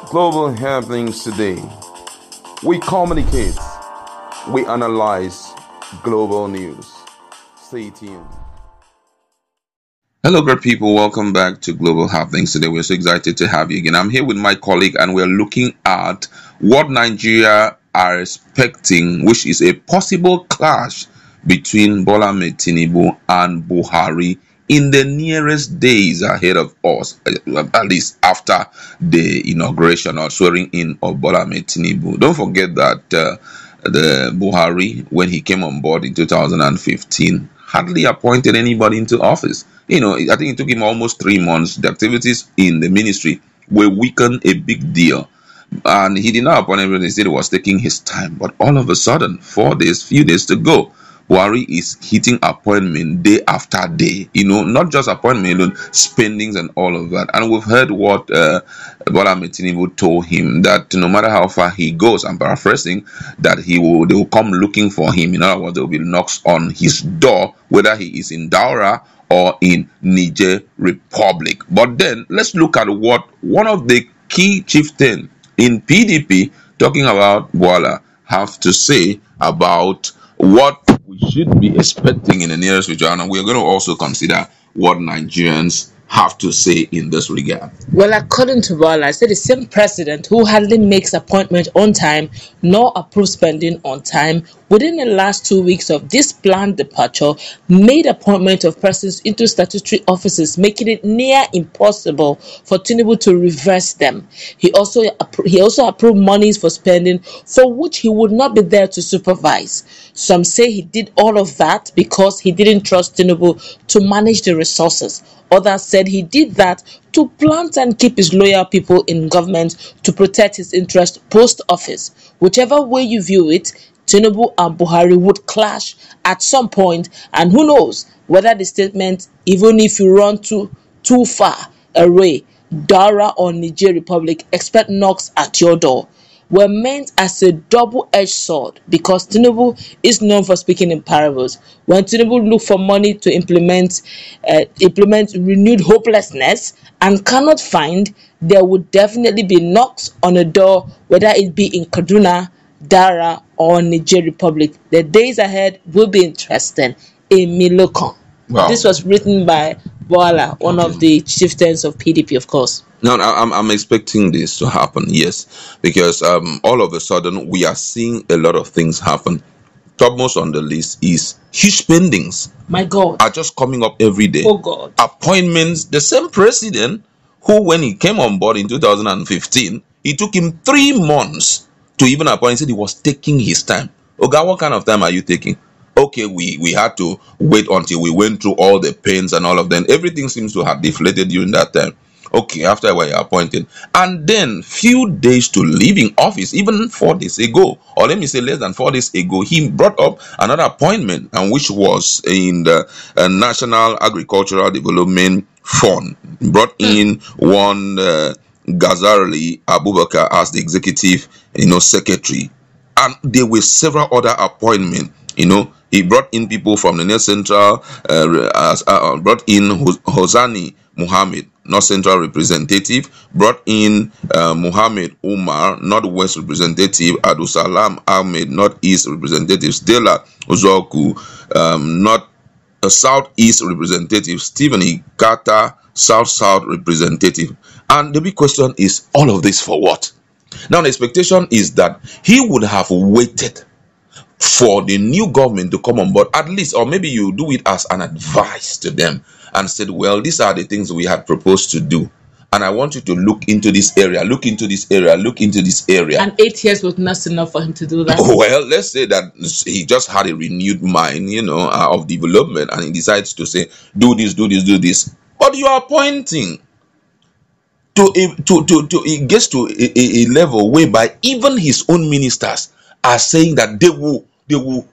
Global happenings today. We communicate, we analyze global news. Stay tuned. Hello, great people. Welcome back to Global Happenings. Today, we're so excited to have you again. I'm here with my colleague, and we're looking at what Nigeria are expecting, which is a possible clash between Bola Tinubu and Buhari in the nearest days ahead of us, at least after the inauguration or swearing in of Bola Tinubu. Don't forget that the Buhari, when he came on board in 2015, hardly appointed anybody into office. I think it took him almost 3 months. The activities in the ministry were weakened a big deal. And he did not appoint everyone. He said it was taking his time. But all of a sudden, few days to go, Buhari is hitting appointment day after day. Not just appointment alone, spendings and all of that. And we've heard what Bola Tinubu told him, that no matter how far he goes, I'm paraphrasing, that they will come looking for him. In other words, there will be knocks on his door, whether he is in Daura or in Niger Republic. But then let's look at what one of the key chieftain in PDP, talking about Bola, have to say about what we should be expecting in the nearest future. And we're going to also consider what Nigerians have to say in this regard. Well, according to Bola, I said the same president who hardly makes appointment on time nor approves spending on time within the last 2 weeks of this planned departure made appointment of persons into statutory offices, making it near impossible for Tinubu to reverse them. He also approved monies for spending for which he would not be there to supervise. Some say he did all of that because he didn't trust Tinubu to manage the resources. Others said he did that to plant and keep his loyal people in government to protect his interest post-office. Whichever way you view it, Tinubu and Buhari would clash at some point, and who knows whether the statement, even if you run too far away, Daura or Niger Republic, expect knocks at your door, were meant as a double-edged sword, because Tinubu is known for speaking in parables. When Tinubu look for money to implement renewed hopelessness and cannot find, there would definitely be knocks on a door, whether it be in Kaduna, Dara, or Niger Republic. The days ahead will be interesting. Emilokon. Wow. This was written by Bola, one of the chieftains of PDP, of course. No, I'm expecting this to happen, yes, because all of a sudden we are seeing a lot of things happen. Topmost on the list is huge spendings. My God. Are just coming up every day. Oh God. Appointments. The same president who, when he came on board in 2015, it took him 3 months to even appoint. He said he was taking his time. Oga, what kind of time are you taking? Okay, we had to wait until we went through all the pains and all of them. Everything seems to have deflated during that time. Okay, after we were appointed. And then few days to leaving office, even 4 days ago, or let me say less than 4 days ago, he brought up another appointment, and which was in the National Agricultural Development Fund. Brought in one Ghazali Abubakar as the executive, secretary. And there were several other appointments. He brought in people from the North Central, brought in Hosani Muhammad, North Central representative, brought in Muhammad Umar, Northwest representative, Adusalam Ahmed, Northeast representative, Stella Uzoku, Southeast representative, Stephen Ikata, South representative. And the big question is, all of this for what? Now, the expectation is that he would have waited for the new government to come on board, at least, or maybe you do it as an advice to them and said, well, these are the things we had proposed to do, and I want you to look into this area, look into this area, look into this area. And 8 years was not enough for him to do that. Well, let's say that he just had a renewed mind, of development, and he decides to say, do this, do this, do this. But you are pointing to it gets to a level whereby even his own ministers are saying that they will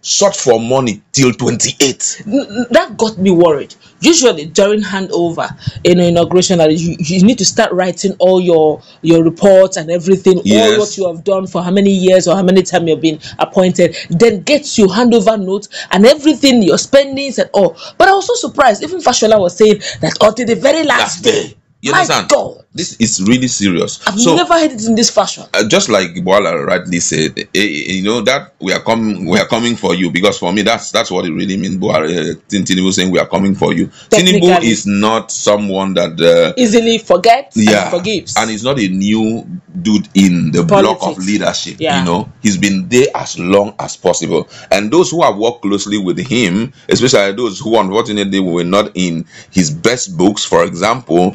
sort for money till 28. That got me worried. Usually during handover, inauguration, you need to start writing all your reports and everything, yes, all what you have done for how many years or how many times you've been appointed. Then get your handover notes and everything, your spendings and all. But I was so surprised. Even Fashola was saying that until the very last day, You My understand? God. This is really serious. I've never heard it in this fashion. Just like Bola rightly said, you know that we are coming for you, because for me that's what it really means. Tinubu saying we are coming for you. Tinubu is not someone that easily forgets and forgives, and he's not a new dude in the block of leadership. You know, he's been there as long as possible, and those who have worked closely with him, especially those who unfortunately were not in his best books, for example,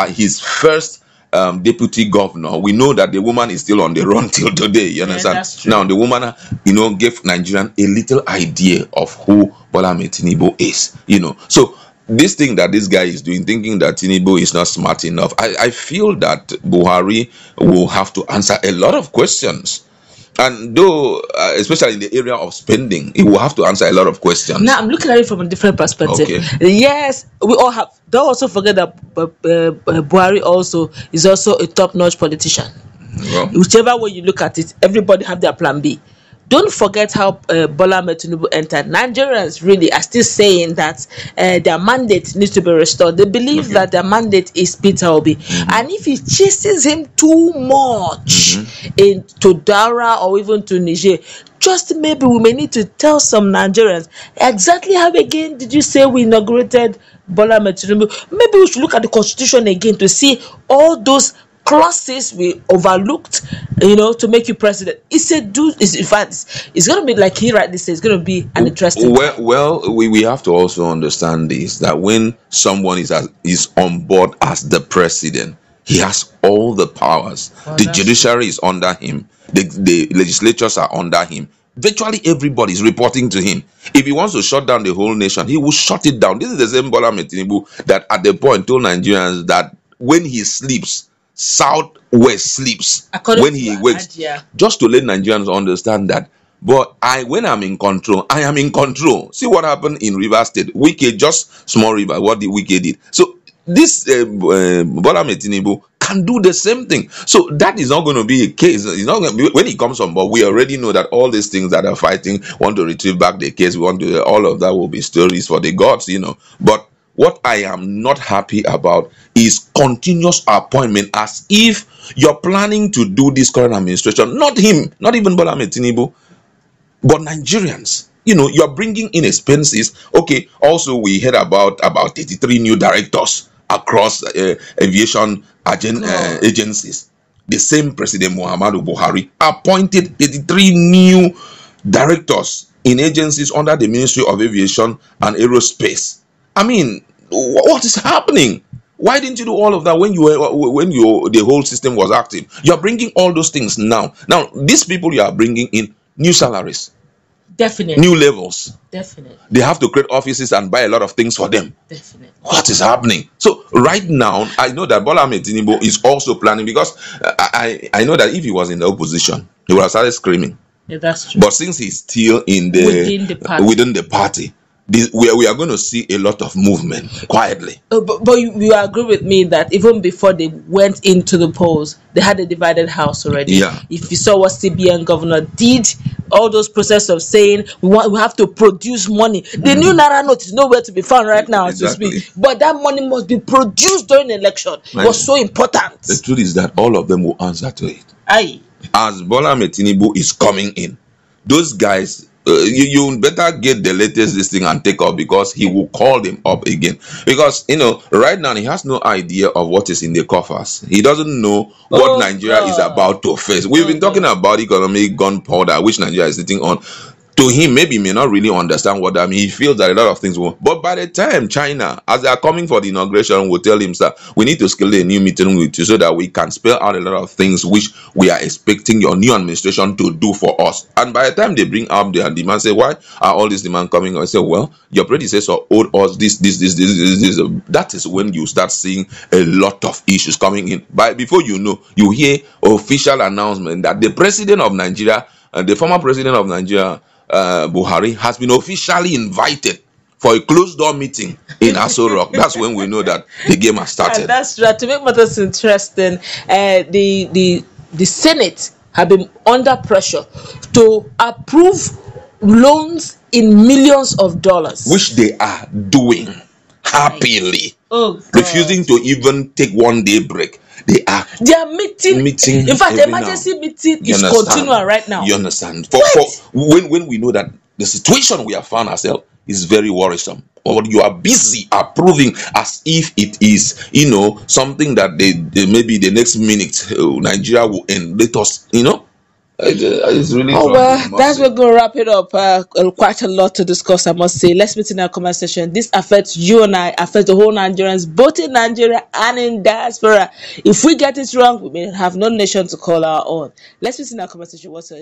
his first deputy governor, we know that the woman is still on the run till today. You understand? That's true. Now the woman, you know, gave Nigerian a little idea of who Bola Tinubu is. You know, so this thing that this guy is doing, thinking that Tinubu is not smart enough, I feel that Buhari will have to answer a lot of questions. And though, especially in the area of spending, he will have to answer a lot of questions. Now, I'm looking at it from a different perspective. Okay. Yes, we all have. Don't also forget that Buhari also is also a top-notch politician. Well, whichever way you look at it, everybody have their plan B. Don't forget how Bola Tinubu entered. Nigerians really are still saying that their mandate needs to be restored. They believe that their mandate is Peter Obi. And if he chases him too much into Dara or even to Niger, just maybe we may need to tell some Nigerians exactly how again did you say we inaugurated Bola Tinubu. Maybe we should look at the constitution again to see all those clauses we overlooked, you know, to make you president. It's a dude. In fact, it's going to be like he rightly says. It's going to be an interesting. Well, we have to also understand this, that when someone is on board as the president, he has all the powers. The judiciary is under him. The legislatures are under him. Virtually everybody is reporting to him. If he wants to shut down the whole nation, he will shut it down. This is the same Bola Tinubu that at the point told Nigerians that when he sleeps, Southwest sleeps. According when he wakes, just to let Nigerians understand that. But when I'm in control, I am in control. See what happened in Rivers State. Wike, just small river, what the Wike did. So this Bola Tinubu can do the same thing. So that is not going to be a case. It's not going to be, when he comes on board, we already know that all these things that are fighting want to retrieve back the case. We want to, all of that will be stories for the gods, you know. But what I am not happy about is continuous appointment, as if you're planning to do this current administration, not him, not even Bola Tinubu, but Nigerians. You know, you're bringing in expenses. Okay, also we heard about 83 new directors across aviation agencies. The same President Muhammadu Buhari appointed 83 new directors in agencies under the Ministry of Aviation and Aerospace. I mean, what is happening? Why didn't you do all of that when the whole system was active? You are bringing all those things now. Now, these people you are bringing in new salaries, definitely, new levels, definitely. They have to create offices and buy a lot of things for them. Definitely. What is happening? So right now, I know that Bola Tinubu is also planning, because I know that if he was in the opposition, he would have started screaming. Yeah, that's true. But since he's still in within the party, we are going to see a lot of movement quietly. But you agree with me that even before they went into the polls, they had a divided house already. Yeah. If you saw what CBN governor did, all those process of saying we have to produce money. The new Naira note is nowhere to be found right now as we speak. But that money must be produced during the election. It was so important. The truth is that all of them will answer to it. Aye. As Bola Tinubu is coming in, those guys, you better get the latest this thing and take up, because he will call them up again. Because, you know, right now he has no idea of what is in the coffers. He doesn't know what Nigeria is about to face. We've been talking about economic gunpowder, which Nigeria is sitting on. To him, maybe he may not really understand what that means. He feels that a lot of things will. But by the time China, as they are coming for the inauguration, will tell him, sir, we need to schedule a new meeting with you so that we can spell out a lot of things which we are expecting your new administration to do for us. And by the time they bring up their demands, say, why are all these demands coming? I say, well, your predecessor owed us this. That is when you start seeing a lot of issues coming in. Before you know, you hear official announcement that the president of Nigeria, the former president of Nigeria, Buhari, has been officially invited for a closed-door meeting in Aso Rock. That's when we know that the game has started. And that's right. To make matters interesting, the Senate have been under pressure to approve loans in millions of dollars, which they are doing happily. Oh God. refusing to even take 1 day break. They are meeting. In fact, the every now. emergency meeting You is understand? continuing right now. You understand? For when we know that the situation we have found ourselves is very worrisome, or you are busy approving as if it is, something that they maybe the next minute Nigeria will end. Let us, it's really Oh troubling. well, that's we're gonna wrap it up. Quite a lot to discuss, I must say. Let's meet in our comment section. This affects you and I, affects the whole Nigerians, both in Nigeria and in diaspora. If we get it wrong, we may have no nation to call our own. Let's meet in our comment section. What's your